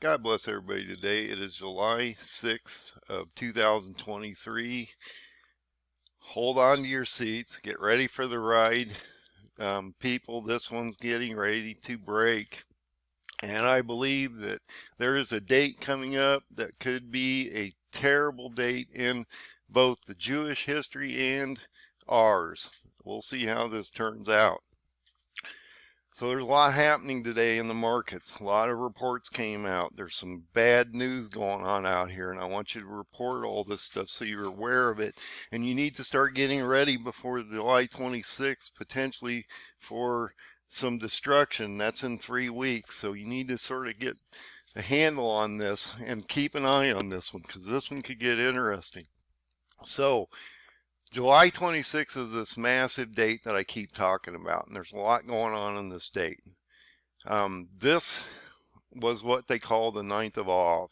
God bless everybody today. It is July 6th of 2023. Hold on to your seats. Get ready for the ride. People, this one's getting ready to break. And I believe that there is a date coming up that could be a terrible date in both the Jewish history and ours. We'll see how this turns out. So there's a lot happening today in the markets. A lot of reports came out. There's some bad news going on out here, and I want you to report all this stuff so you're aware of it. And you need to start getting ready before July 26th, potentially for some destruction. That's in 3 weeks. So you need to sort of get a handle on this and keep an eye on this one, because this one could get interesting. So July 26th is this massive date that I keep talking about, and there's a lot going on this date. This was what they call the 9th of Av.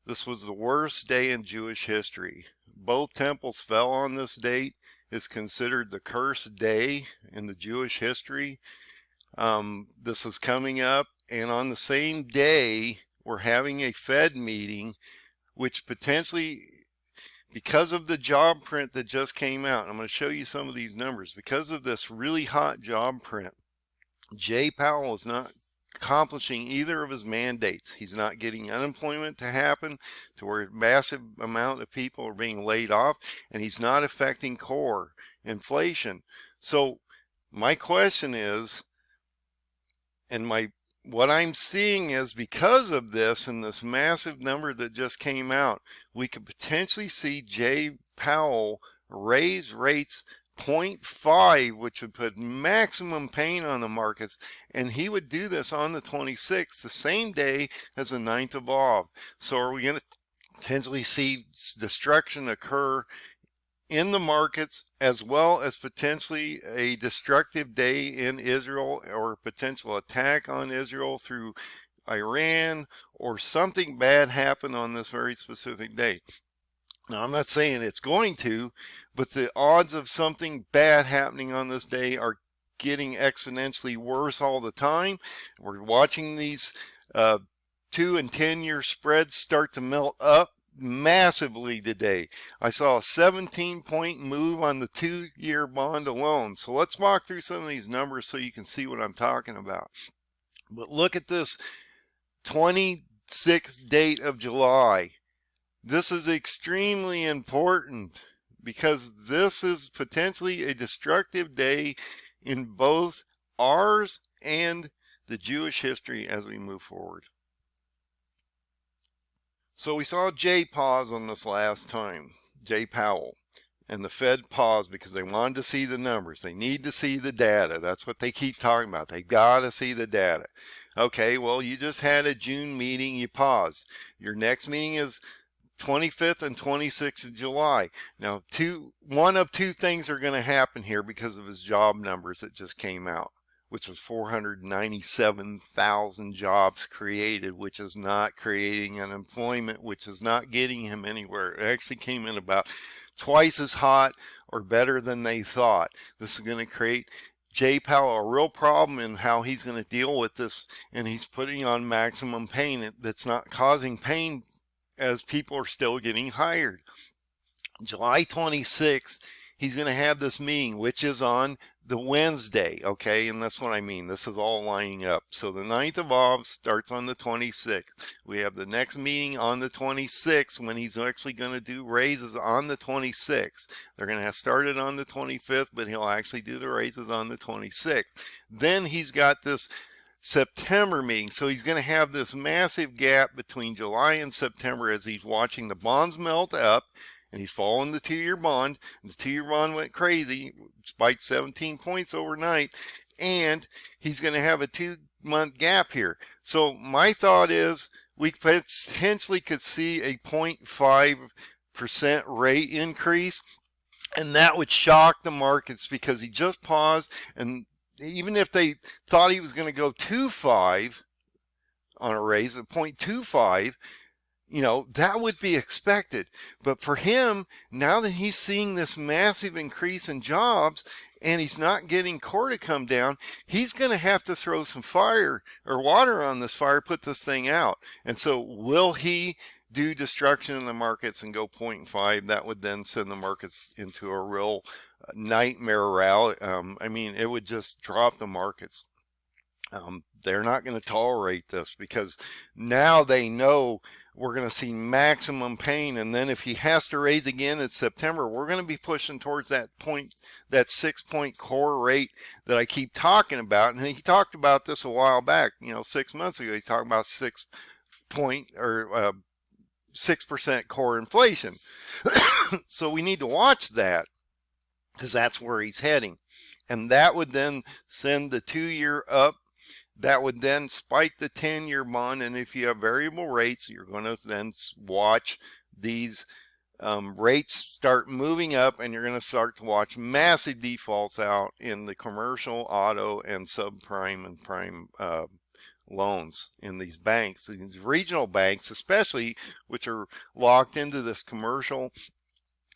This was the worst day in Jewish history. Both temples fell on this date. It's considered the cursed day in the Jewish history. This is coming up, and on the same day, we're having a Fed meeting, which potentially, because of the job print that just came out, I'm going to show you some of these numbers. Because of this really hot job print, Jay Powell is not accomplishing either of his mandates. He's not getting unemployment to happen to where a massive amount of people are being laid off, and he's not affecting core inflation. So my question is, and what I'm seeing is, because of this and this massive number that just came out, we could potentially see Jay Powell raise rates 0.5, which would put maximum pain on the markets, and he would do this on the 26th, the same day as the 9th of Av. So are we going to potentially see destruction occur in the markets, as well as potentially a destructive day in Israel, or a potential attack on Israel through Iran, or something bad happen on this very specific day? Now, I'm not saying it's going to, but the odds of something bad happening on this day are getting exponentially worse all the time. We're watching these 2 and 10-year spreads start to melt up massively today. I saw a 17-point move on the 2-year bond alone. So let's walk through some of these numbers so you can see what I'm talking about. But look at this 26th date of July. This is extremely important, because this is potentially a destructive day in both ours and the Jewish history as we move forward. So we saw Jay pause on this last time, Jay Powell, and the Fed paused because they wanted to see the numbers. They need to see the data. That's what they keep talking about. They got to see the data. Okay, well, you just had a June meeting, you paused. Your next meeting is 25th and 26th of July. Now, one of two things are going to happen here because of his job numbers that just came out, which was 497,000 jobs created, which is not creating unemployment, which is not getting him anywhere. It actually came in about twice as hot or better than they thought. This is going to create Jay Powell a real problem in how he's going to deal with this, and he's putting on maximum pain that's not causing pain, as people are still getting hired. July 26th, he's going to have this meeting, which is on the Wednesday, okay? And that's what I mean. This is all lining up. So the 9th of Av starts on the 26th. We have the next meeting on the 26th, when he's actually going to do raises on the 26th. They're going to have started on the 25th, but he'll actually do the raises on the 26th. Then he's got this September meeting. So he's going to have this massive gap between July and September as he's watching the bonds melt up, and he's following the 2-year bond. And the 2-year bond went crazy, spiked 17 points overnight, and he's going to have a 2-month gap here. So my thought is we potentially could see a 0.5% rate increase, and that would shock the markets, because he just paused, and even if they thought he was going to go 2.5 on a raise, at 0.25, You know, that would be expected. But for him, now that he's seeing this massive increase in jobs and he's not getting core to come down, he's going to have to throw some fire or water on this fire, put this thing out. And so will he do destruction in the markets and go 0.5? That would then send the markets into a real nightmare rally. I mean, it would just drop the markets. They're not going to tolerate this because now they know we're going to see maximum pain. And then if he has to raise again in September, we're going to be pushing towards that point, that 6-point core rate that I keep talking about. And he talked about this a while back, you know, 6 months ago. He talked about 6% core inflation. So we need to watch that because that's where he's heading. And that would then send the 2-year up. That would then spike the 10-year bond. And if you have variable rates, you're going to then watch these rates start moving up, and you're going to start to watch massive defaults out in the commercial, auto, and subprime and prime loans in these banks, these regional banks especially, which are locked into this commercial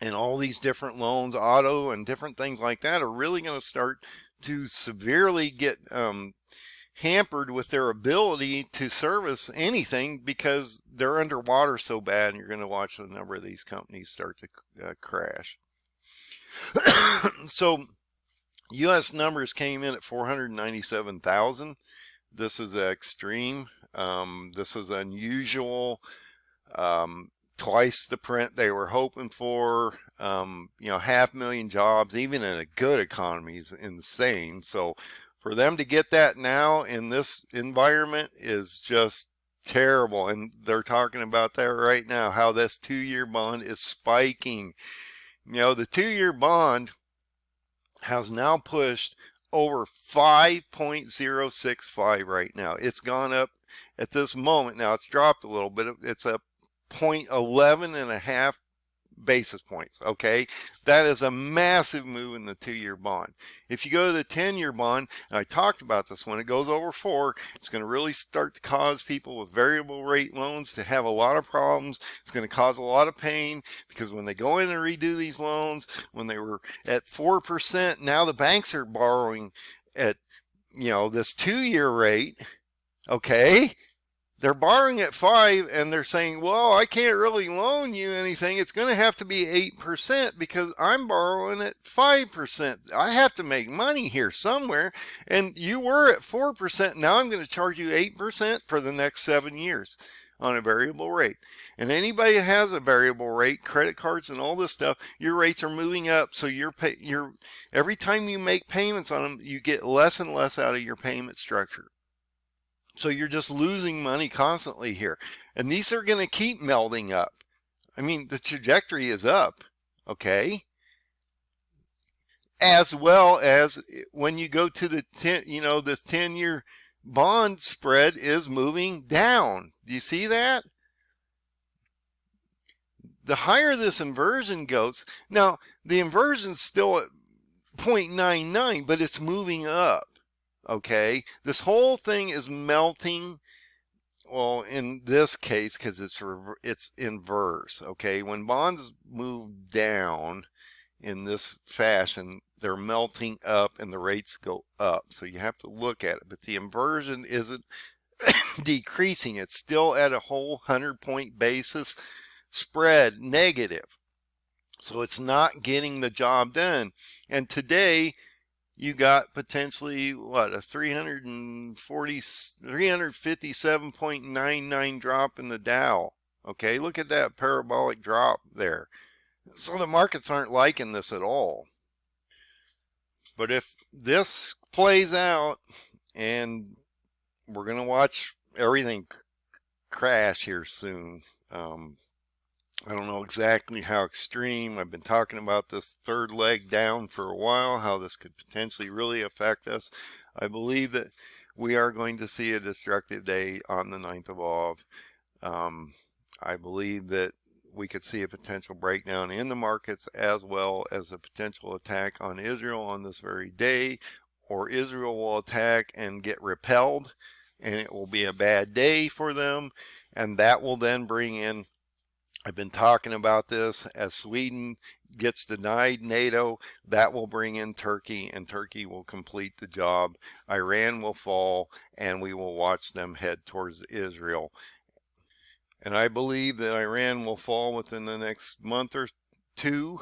and all these different loans, auto and different things like that, are really going to start to severely get hampered with their ability to service anything because they're underwater so bad. And you're going to watch a number of these companies start to crash. So U.S. numbers came in at 497,000. This is extreme. This is unusual. Twice the print they were hoping for. You know, 500,000 jobs, even in a good economy, is insane. So for them to get that now in this environment is just terrible. And they're talking about that right now, how this 2-year bond is spiking. You know, the 2-year bond has now pushed over 5.065 right now. It's gone up at this moment. Now it's dropped a little bit. It's up 0.11 and a half basis points. Okay, that is a massive move in the 2-year bond. If you go to the 10-year bond, and I talked about this, when it goes over 4, it's going to really start to cause people with variable rate loans to have a lot of problems. It's going to cause a lot of pain because when they go in and redo these loans, when they were at 4%, now the banks are borrowing at, you know, this 2-year rate. Okay, they're borrowing at 5 and they're saying, well, I can't really loan you anything. It's going to have to be 8% because I'm borrowing at 5%. I have to make money here somewhere. And you were at 4%. Now I'm going to charge you 8% for the next 7 years on a variable rate. And anybody that has a variable rate, credit cards and all this stuff, your rates are moving up. So every time you make payments on them, you get less and less out of your payment structure. So you're just losing money constantly here. And these are going to keep melding up. I mean, the trajectory is up, okay? As well as when you go to the 10, you know, this 10-year bond spread is moving down. Do you see that? The higher this inversion goes, now the inversion's still at 0.99, but it's moving up. Okay, this whole thing is melting. Well, in this case, because it's inverse. Okay, when bonds move down in this fashion, they're melting up and the rates go up. So you have to look at it. But the inversion isn't decreasing. It's still at a whole 100-point basis spread negative. So it's not getting the job done. And today, you got potentially what, a 357.99 drop in the Dow. Okay, look at that parabolic drop there. So the markets aren't liking this at all. But if this plays out, and we're going to watch everything crash here soon. I don't know exactly how extreme. I've been talking about this third leg down for a while, how this could potentially really affect us. I believe that we are going to see a destructive day on the 9th of Av. I believe that we could see a potential breakdown in the markets as well as a potential attack on Israel on this very day, or Israel will attack and get repelled, and it will be a bad day for them, and that will then bring in I've been talking about this. As Sweden gets denied NATO, that will bring in Turkey, and Turkey will complete the job. Iran will fall, and we will watch them head towards Israel. And I believe that Iran will fall within the next month or two.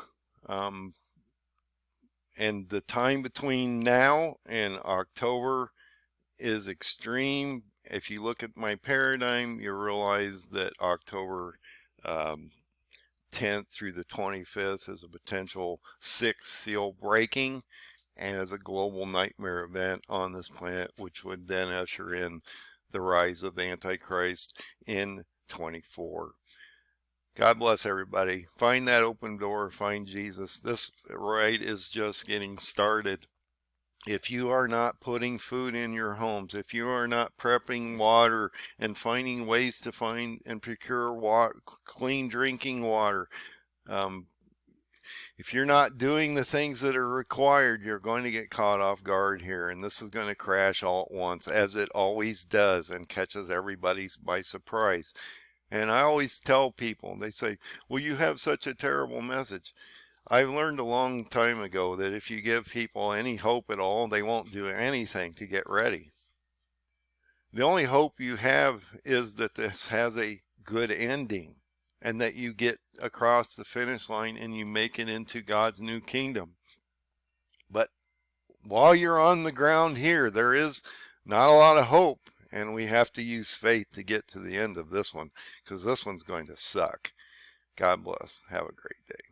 Um, and the time between now and October is extreme. If you look at my paradigm, you realize that October 10th through the 25th is a potential sixth seal breaking and as a global nightmare event on this planet, which would then usher in the rise of the Antichrist in 24. God bless everybody. Find that open door. Find Jesus. This ride is just getting started. If you are not putting food in your homes, if you are not prepping water and finding ways to find and procure water, clean drinking water, if you're not doing the things that are required, you're going to get caught off guard here. And this is going to crash all at once, as it always does, and catches everybody by surprise. And I always tell people, they say, well, you have such a terrible message. I've learned a long time ago that if you give people any hope at all, they won't do anything to get ready. The only hope you have is that this has a good ending and that you get across the finish line and you make it into God's new kingdom. But while you're on the ground here, there is not a lot of hope, and we have to use faith to get to the end of this one, because this one's going to suck. God bless. Have a great day.